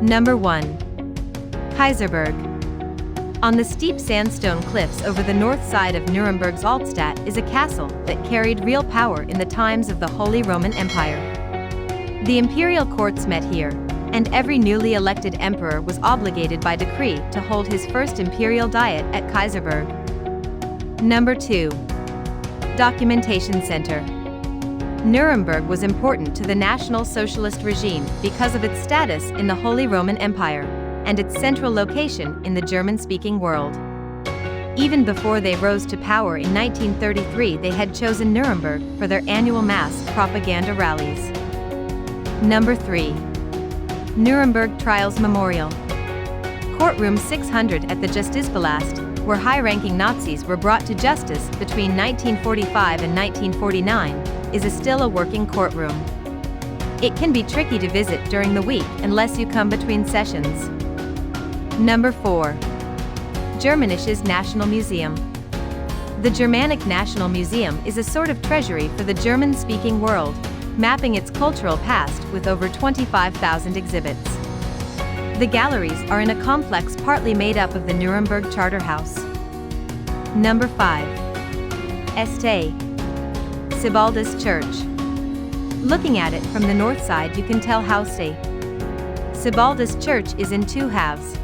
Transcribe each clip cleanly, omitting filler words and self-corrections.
Number 1. Kaiserburg. On the steep sandstone cliffs over the north side of Nuremberg's Altstadt is a castle that carried real power in the times of the Holy Roman Empire. The imperial courts met here, and every newly elected emperor was obligated by decree to hold his first imperial diet at Kaiserburg. Number 2. Documentation Center. Nuremberg was important to the National Socialist regime because of its status in the Holy Roman Empire and its central location in the German-speaking world. Even before they rose to power in 1933, they had chosen Nuremberg for their annual mass propaganda rallies. Number 3. Nuremberg Trials Memorial. Courtroom 600 at the Justizpalast, where high-ranking Nazis were brought to justice between 1945 and 1949, is still a working courtroom. It can be tricky to visit during the week unless you come between sessions. Number 4. Germanisches Nationalmuseum. The Germanic National Museum is a sort of treasury for the German-speaking world, mapping its cultural past with over 25,000 exhibits. The galleries are in a complex partly made up of the Nuremberg Charter House. Number 5. Este. Sebaldus Church. Looking at it from the north side, you can tell how Sebaldus Church is in two halves.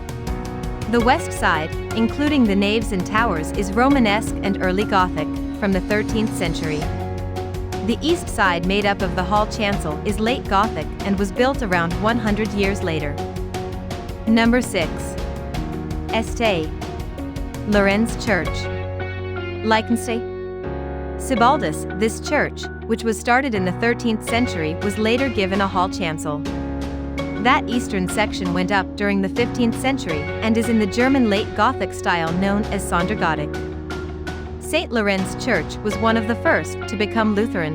The west side, including the naves and towers, is Romanesque and early Gothic, from the 13th century. The east side, made up of the hall chancel, is late Gothic and was built around 100 years later. Number 6. Este. Lorenz Church. Sebaldus, this church, which was started in the 13th century, was later given a hall chancel. That eastern section went up during the 15th century and is in the German late Gothic style known as Sondergotik. St. Lorenz Church was one of the first to become Lutheran.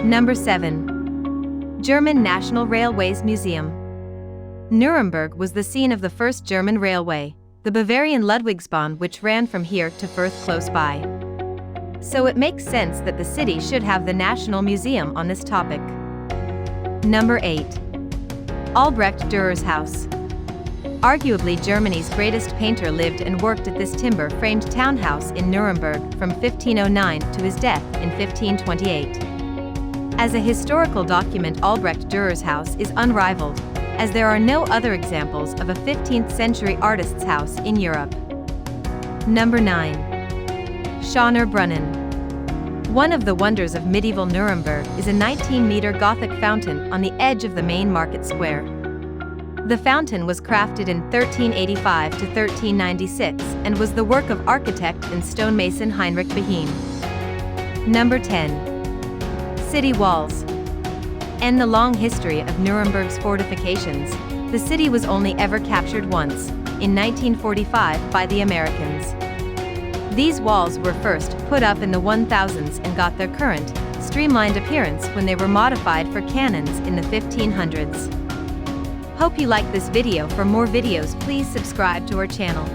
Number 7. German National Railways Museum. Nuremberg was the scene of the first German railway, the Bavarian Ludwigsbahn, which ran from here to Fürth close by. So it makes sense that the city should have the National Museum on this topic. Number 8. Albrecht Dürer's house. Arguably Germany's greatest painter lived and worked at this timber-framed townhouse in Nuremberg from 1509 to his death in 1528. As a historical document, Albrecht Dürer's house is unrivaled, as there are no other examples of a 15th century artist's house in Europe. Number 9. Schöner Brunnen. One of the wonders of medieval Nuremberg is a 19-meter Gothic fountain on the edge of the main market square. The fountain was crafted in 1385 to 1396 and was the work of architect and stonemason Heinrich Behin. Number 10. City walls. In the long history of Nuremberg's fortifications, the city was only ever captured once, in 1945 by the Americans. These walls were first put up in the 1000s and got their current, streamlined appearance when they were modified for cannons in the 1500s. Hope you liked this video. For more videos, please subscribe to our channel.